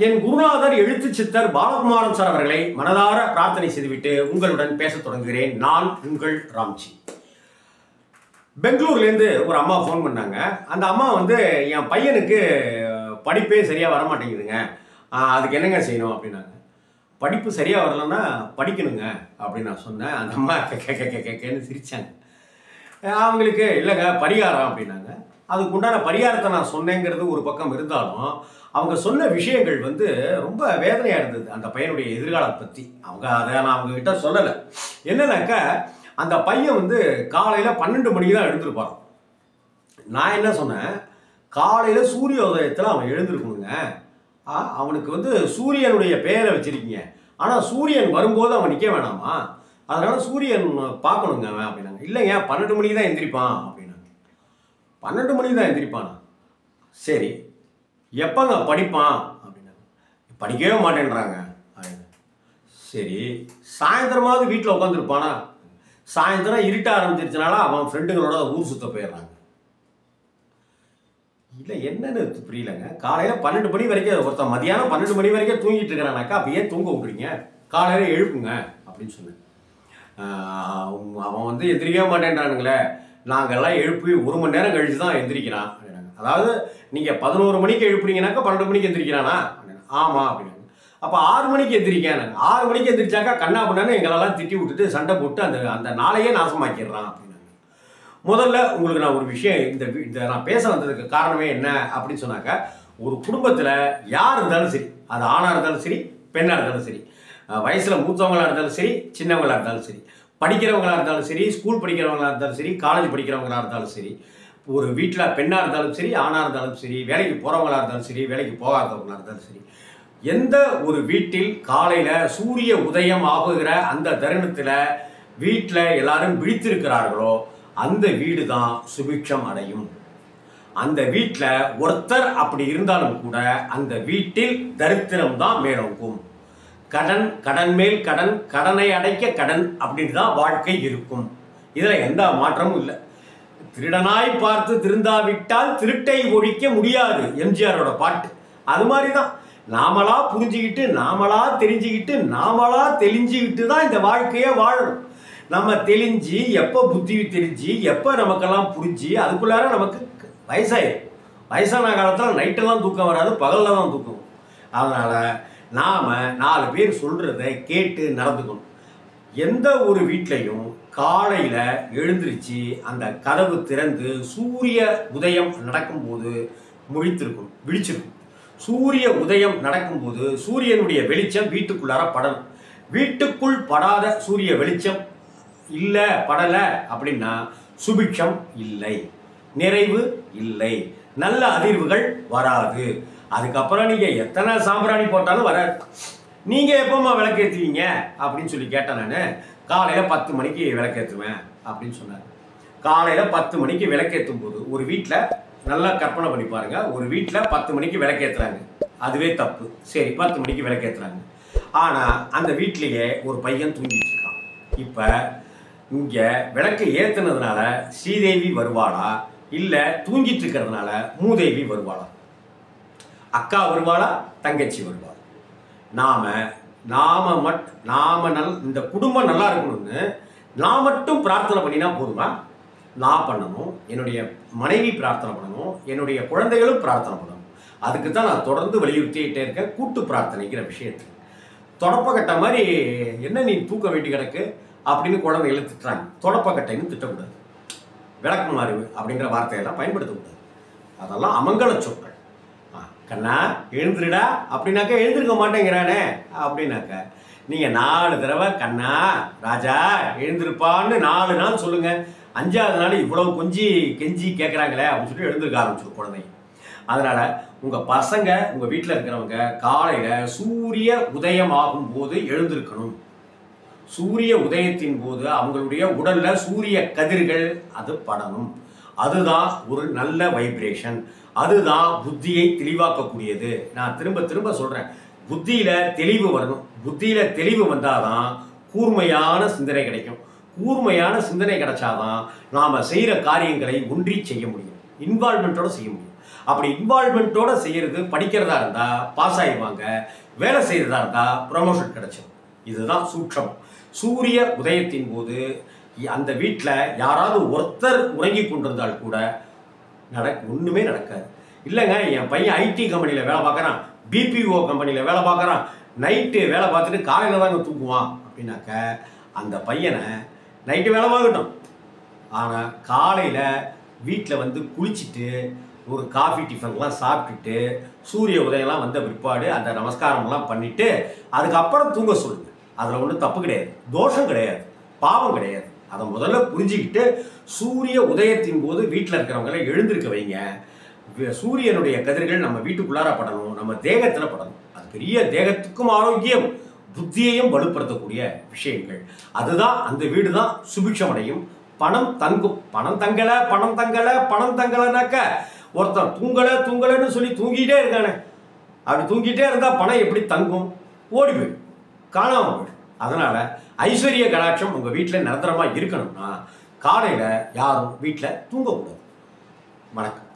என் குருநாதர் எழுத்து சித்தர் பாலகுமாரன் சார் அவர்களை மனதார பிரார்த்தனை செய்துவிட்டு உங்களுடன் பேசத் தொடங்குகிறேன். நான் உங்கள் ராம்ஜி. பெங்களூர்லேருந்து ஒரு அம்மா ஃபோன் பண்ணாங்க. அந்த அம்மா என் பையனுக்கு படிப்பே சரியாக வரமாட்டேங்குதுங்க, அதுக்கு என்னங்க செய்யணும் அப்படின்னாங்க. படிப்பு சரியாக வரலன்னா படிக்கணுங்க அப்படின்னு நான் சொன்னேன். அந்த அம்மா கேன்னு சிரித்தாங்க. அவங்களுக்கு இல்லைங்க பரிகாரம் அப்படின்னாங்க. அதுக்கு உண்டான பரிகாரத்தை நான் சொன்னேங்கிறது ஒரு பக்கம் இருந்தாலும் அவங்க சொன்ன விஷயங்கள் ரொம்ப வேதனையாக இருந்தது. அந்த பையனுடைய எதிர்காலத்தை பற்றி அதை நான் அவங்ககிட்ட சொல்லலை. என்னன்னாக்கா அந்த பையன் காலையில் 12 மணிக்கு தான் எழுந்திருப்பான். நான் என்ன சொன்னேன், காலையில் சூரிய உதயத்தில் அவன் எழுந்திருக்கணுங்க. அவனுக்கு சூரியனுடைய பெயரை வச்சிருக்கீங்க, ஆனால் சூரியன் வரும்போது அவன் நிற்க வேணாமா, அதனால் சூரியன் பார்க்கணுங்க அப்படின்னாங்க. இல்லைங்க 12 மணிக்கு தான் எந்திரிப்பான் அப்படின்னாங்க. 12 மணிக்கு தான் எந்திரிப்பானா? சரி, எப்போங்க படிப்பான் அப்படின்னாங்க. படிக்கவே மாட்டேன்றாங்க அப்படின்னு. சரி, சாயந்தரமாவது வீட்டில் உட்காந்துருப்பானா? சாயந்தரம் இருட்ட ஆரம்பிச்சிருச்சனால அவன் ஃப்ரெண்டுங்களோட ஊர் சுத்த போயிடுறாங்க. இல்லை என்னன்னு புரியலங்க. காலையில் 12 மணி வரைக்கும் ஒருத்தன் மதியானம் 12 மணி வரைக்கும் தூங்கிட்டு இருக்கிறானாக்கா அப்போ ஏன் தூங்க விட்றீங்க? காலையில் எழுப்புங்க அப்படின்னு சொன்னேன். அவன் எந்திரிக்கவே மாட்டேன்றானுங்களே, நாங்கள்லாம் எழுப்பி 1 மணி நேரம் கழிச்சு தான் எந்திரிக்கிறான் அப்படின்னாங்க. அதாவது நீங்கள் 11 மணிக்கு எழுப்புறீங்கனாக்கா 12 மணிக்கு எந்திரிக்கிறானா? ஆமாம் அப்படின்னாங்க. அப்போ 6 மணிக்கு எந்திரிக்காங்க. 6 மணிக்கு எந்திரிச்சாக்கா கண்ணா பண்ணான்னு எங்களெல்லாம் திட்டி விட்டுட்டு சண்டை போட்டு அந்த நாளையே நாசமாக்கிடுறான் அப்படின்னாங்க. முதல்ல உங்களுக்கு நான் ஒரு விஷயம் இந்த நான் பேச வந்ததுக்கு காரணமே என்ன அப்படின்னு சொன்னாக்கா, ஒரு குடும்பத்தில் யார் இருந்தாலும் சரி, அது ஆணாக இருந்தாலும் சரி பெண்ணாக இருந்தாலும் சரி, வயசில் மூத்தவங்களாக இருந்தாலும் சரி சின்னவங்களாக இருந்தாலும் சரி, படிக்கிறவங்களாக இருந்தாலும் சரி, ஸ்கூல் படிக்கிறவங்களாக இருந்தாலும் சரி, காலேஜ் படிக்கிறவங்களாக இருந்தாலும் சரி, ஒரு வீட்டில் பெண்ணாக இருந்தாலும் சரி ஆணாக இருந்தாலும் சரி, வேலைக்கு போகிறவங்களாக இருந்தாலும் சரி வேலைக்கு போகாதவங்களாக இருந்தாலும் சரி, எந்த ஒரு வீட்டில் காலையில் சூரிய உதயம் ஆகுகிற அந்த தருணத்தில் வீட்டில் எல்லாரும் விழித்திருக்கிறார்களோ அந்த வீடு தான் சுபிக்ஷம் அடையும். அந்த வீட்டில் ஒருத்தர் அப்படி இருந்தாலும் கூட அந்த வீட்டில் தரித்திரம் தான் மேலோங்கும். கடன், கடன் மேல் கடன், கடனை அடைக்க கடன் அப்படின்னு தான் வாழ்க்கை இருக்கும். இதில் எந்த மாற்றமும் இல்லை. திருடனாய் பார்த்து திருந்தாவிட்டால் திருட்டை ஒழிக்க முடியாது, எம்ஜிஆரோட பாட்டு. அது மாதிரி தான் நாமளா புரிஞ்சுக்கிட்டு நாமளா தெரிஞ்சுக்கிட்டு நாமளா தெளிஞ்சுக்கிட்டு தான் இந்த வாழ்க்கையை வாழணும். நம்ம தெளிஞ்சு எப்போ புத்தி தெரிஞ்சு எப்போ நமக்கெல்லாம் புரிஞ்சு அதுக்குள்ளார நமக்கு வயசாயிடும். வயசான காலத்தில் நைட்டெல்லாம் தூக்கம் வராது, பகலில் தான் தூக்கம். அதனால் நாம் 4 பேர் சொல்கிறத கேட்டு நடந்துக்கணும். எந்த ஒரு வீட்லையும் காலையில் எழுந்திரிச்சு அந்த கதவு திறந்து சூரிய உதயம் நடக்கும்போது விழிச்சிருக்கும். சூரிய உதயம் நடக்கும்போது சூரியனுடைய வெளிச்சம் வீட்டுக்குள்ளார படணும். வீட்டுக்குள் படாத சூரிய வெளிச்சம் இல்லை, படலை அப்படின்னா சுபிக்ஷம் இல்லை, நிறைவு இல்லை, நல்ல அதிர்வுகள் வராது. அதுக்கப்புறம் நீங்கள் எத்தனை சாம்பிராணி போட்டாலும் வராது. நீங்கள் எப்போம்மா விளக்கேற்றுவீங்க அப்படின்னு சொல்லி கேட்டேன். நான் காலையில் 10 மணிக்கு விளக்கேற்றுவேன் அப்படின்னு சொன்னார். காலையில் 10 மணிக்கு விளக்கேற்றும் போது ஒரு வீட்டில் நல்லா கற்பனை பண்ணி பாருங்கள், ஒரு வீட்டில் 10 மணிக்கு விளக்கேற்றுறாங்க, அதுவே தப்பு. சரி, 10 மணிக்கு விளக்கேற்றுறாங்க. ஆனால் அந்த வீட்லேயே ஒரு பையன் தூங்கிட்டு இருக்கான். இப்போ இங்கே விளக்கு ஏற்றுனதுனால ஸ்ரீதேவி வருவாளா, இல்லை தூங்கிட்டு இருக்கிறதுனால மூதேவி வருவாளா? அக்கா வருவாளா, தங்கச்சி வருவாளா? இந்த குடும்பம் நல்லா இருக்கணும்னு நான் மட்டும் பிரார்த்தனை பண்ணினா போதுமா? நான் பண்ணணும், என்னுடைய மனைவி பிரார்த்தனை பண்ணணும், என்னுடைய குழந்தைகளும் பிரார்த்தனை பண்ணணும். அதுக்கு தான் நான் தொடர்ந்து வலியுறுத்திக்கிட்டே இருக்கேன் கூட்டு பிரார்த்தனைங்கிற விஷயத்துக்கு. தொடப்பக்கட்டை மாதிரி என்ன நீ தூக்க வேண்டி கிடக்கு அப்படின்னு குழந்தைகளை திட்டுறாங்க. தொடப்பக்கட்டைன்னு திட்டக்கூடாது, விளக்குமாறு அப்படிங்கிற வார்த்தையெல்லாம் பயன்படுத்தக்கூடாது. அதெல்லாம் அமங்கல சொற்கள். கண்ணா எழுந்துருடா அப்படின்னாக்கா எழுந்திருக்க மாட்டேங்கிறானே அப்படின்னாக்க நீங்கள் 4 தடவை கண்ணா ராஜா எழுந்திருப்பான்னு 4 நாள் சொல்லுங்கள். 5ஆவது நாள் இவ்வளவு கெஞ்சி கேட்குறாங்களே அப்படின்னு சொல்லி எழுந்திருக்க ஆரம்பிச்சிடும் குழந்தைங்க. அதனால் உங்கள் பசங்க உங்கள் வீட்டில் இருக்கிறவங்க காலையில் சூரிய உதயம் ஆகும்போது எழுந்திருக்கணும். சூரிய உதயத்தின் போது அவங்களுடைய உடலில் சூரிய கதிர்கள் அது படணும். அதுதான் ஒரு நல்ல வைப்ரேஷன், அதுதான் புத்தியை தெளிவாக்கக்கூடியது. நான் திரும்ப திரும்ப சொல்கிறேன், புத்தியில் தெளிவு வரணும். புத்தியில் தெளிவு வந்தால் தான் கூர்மையான சிந்தனை கிடைக்கும். கூர்மையான சிந்தனை கிடைச்சாதான் நாம் செய்கிற காரியங்களை ஒன்றி செய்ய முடியும், இன்வால்மெண்ட்டோடு செய்ய முடியும். அப்படி இன்வால்மெண்ட்டோட செய்கிறது, படிக்கிறதா இருந்தால் பாஸ் ஆகிடுவாங்க, வேலை செய்கிறதா இருந்தால் ப்ரமோஷன் கிடைச்சிடும். இதுதான் சூட்சமம். சூரிய உதயத்தின் போது அந்த வீட்டில் யாராவது ஒருத்தர் உறங்கி கொண்டிருந்தால் கூட ஒன்றுமே நடக்காது. இல்லைங்க, என் பையன் ஐடி கம்பெனியில் வேலை பார்க்குறான், பிபிஓ கம்பெனியில் வேலை பார்க்குறான், நைட்டு வேலை பார்த்துட்டு காலையில் தாங்க தூங்குவான் அப்படின்னாக்க அந்த பையனை நைட்டு வேலை பார்க்கட்டும், ஆனால் காலையில் வீட்டில் வந்து குளிச்சுட்டு ஒரு காஃபி டிஃபன்லாம் சாப்பிட்டுட்டு சூரிய உதயம்லாம் வந்த பிற்பாடு அந்த நமஸ்காரம்லாம் பண்ணிவிட்டு அதுக்கப்புறம் தூங்க சொல்லுங்கள். அதில் ஒன்றும் தப்பு கிடையாது, தோஷம் கிடையாது, பாவம் கிடையாது. அதை முதல்ல புரிஞ்சுக்கிட்டு சூரிய உதயத்தின் போது வீட்டில் இருக்கிறவங்கள எழுந்திருக்க வைங்க. சூரியனுடைய கதிர்கள் நம்ம வீட்டுக்குள்ளார படணும், நம்ம தேகத்தில் படணும். அது பெரிய தேகத்துக்கும் ஆரோக்கியம், புத்தியையும் வலுப்படுத்தக்கூடிய விஷயங்கள். அதுதான் அந்த வீடு தான் சுபிட்சம் அடையும், பணம் தங்கும். பணம் தங்கலை பணம் தங்கலை பணம் தங்கலைனாக்க ஒருத்தன் தூங்கலைன்னு சொல்லி தூங்கிட்டே இருக்கானே, அப்படி தூங்கிட்டே இருந்தால் பணம் எப்படி தங்கும்? ஓடி போயிடும், காணாமல் போயிடும். அதனால் ஐஸ்வர்ய கடாட்சம் உங்கள் வீட்டில் நிரந்தரமாக இருக்கணும்னா காலையில் யாரும் வீட்டில் தூங்கக்கூடாது. வணக்கம்.